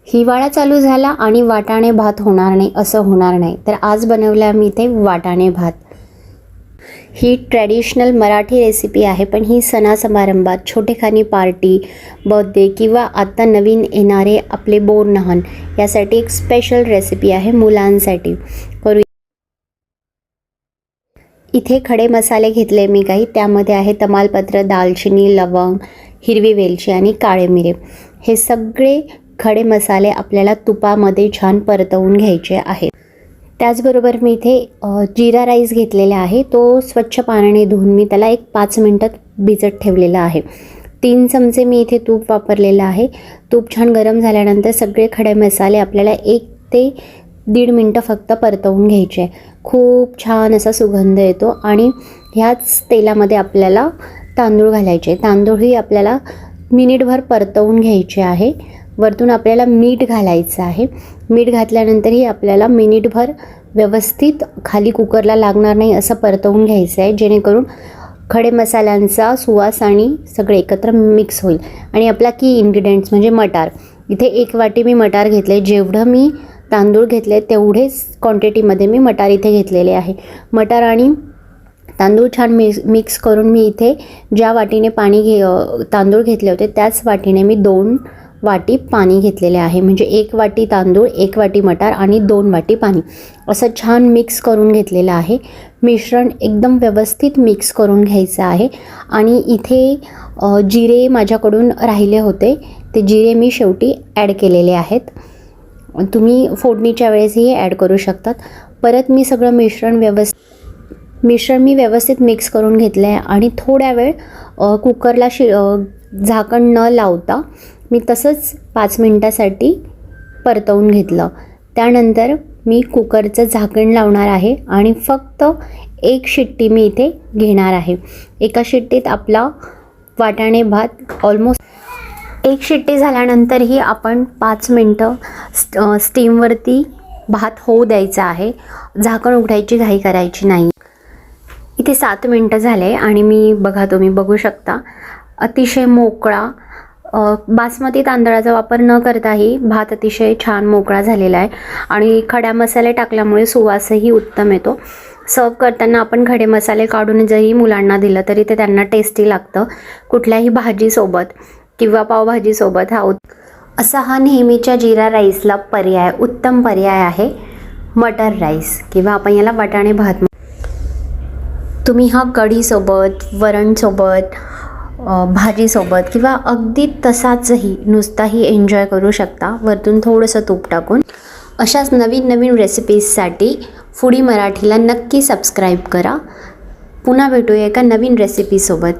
हिवाळा चालू झाला आणि वाटाणे भात होणार नाही असं होणार नाही. तर आज बनवला मी ते वाटाणे भात. ही ट्रॅडिशनल मराठी रेसिपी आहे, पण ही सणासमारंभात, छोटेखानी पार्टी, बर्थडे किंवा आता नवीन येणारे आपले बोरनहाण यासाठी एक स्पेशल रेसिपी आहे मुलांसाठी. करू. इथे खडे मसाले घेतले मी काही. त्यामध्ये आहे तमालपत्र, दालचिनी, लवंग, हिरवी वेलची आणि काळे मिरे. हे सगळे खडे मसाले आपल्याला तुपामध्ये छान परतवून घ्यायचे आहेत. त्याचबरोबर मी इथे जिरा राईस घेतलेला आहे. तो स्वच्छ पाण्याने धुवून मी त्याला 5 मिनटात भिजत ठेवलेला आहे. 3 चमचे मी इथे तूप वापरलेलं आहे. तूप छान गरम झाल्यानंतर सगळे खडे मसाले आपल्याला 1 ते 1.5 मिनटं फक्त परतवून घ्यायचे. खूप छान असा सुगंध येतो आणि ह्याच तेलामध्ये आपल्याला तांदूळ घालायचे. तांदूळही आपल्याला मिनिटभर परतवून घ्यायचे आहे. वरतून आपल्याला मीठ घालायचं आहे. मीठ घातल्यानंतरही आपल्याला मिनिटभर व्यवस्थित खाली कुकरला लागणार नाही असं परतवून घ्यायचं आहे, जेणेकरून खडे मसाल्यांचा सुवास आणि सगळे एकत्र मिक्स होईल. आणि आपला की इन्ग्रेडियंट्स म्हणजे मटार. इथे 1 वाटी मी मटार घेतले. जेवढं मी तांदूळ घेतले तेवढेच क्वांटिटीमध्ये मी मटार इथे घेतलेले आहे. मटार आणि तांदूळ छान मिक्स करून मी इथे ज्या वाटीने तांदूळ घेतले होते त्याच वाटीने मी 2 वाटी पाणी घेतलेले आहे. म्हणजे 1 वाटी तांदूळ, 1 वाटी मटार आणि 2 वाटी पाणी असं छान मिक्स करून घेतलेलं आहे. मिश्रण एकदम व्यवस्थित मिक्स करून घ्यायचं आहे. आणि इथे जिरे माझ्याकडून राहिले होते, ते जिरे मी शेवटी ॲड केलेले आहेत. तुम्ही फोडणीच्या वेळेसही ॲड करू शकतात. परत मी सगळं मिश्रण मी व्यवस्थित मिक्स करून घेतलं आहे आणि थोड्या वेळ कुकरला झाकण न लावता मी तसंच 5 मिनटासाठी परतवून घेतलं. त्यानंतर मी कुकरचं झाकण लावणार आहे आणि फक्त 1 शिट्टी मी इथे घेणार आहे. एका शिट्टीत आपला वाटाणे भात ऑलमोस्ट 1 शिट्टी झाल्यानंतरही आपण 5 मिनटं स्टीमवरती भात होऊ द्यायचा आहे. झाकण उघडायची घाई करायची नाही. इथे 7 मिनटं झाले आणि तुम्ही बघू शकता अतिशय मोकळा, बासमती तांदळाचा वापर न करताही भात अतिशय छान मोकळा झालेला आहे. आणि खड्या मसाले टाकल्यामुळे सुवासही उत्तम येतो. सर्व करताना आपण खडे मसाले काढून जरी मुलांना दिलं तरी ते त्यांना टेस्टी लागतं. कुठल्याही भाजीसोबत किंवा पावभाजीसोबत हा नेहमीच्या जिरा राईसला उत्तम पर्याय आहे मटर राईस, किंवा आपण याला वाटाणे भात. तुम्ही हा कढीसोबत, वरणसोबत, भाजीसोबत किंवा अगदी तसाचही नुसताही एन्जॉय करू शकता, वरतून थोडंसं तूप टाकून. अशाच नवीन रेसिपीजसाठी फूडी मराठीला नक्की सबस्क्राईब करा. पुन्हा भेटूया एका नवीन रेसिपीसोबत.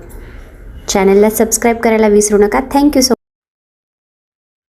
चॅनलला सबस्क्राईब करायला विसरू नका. Thank you so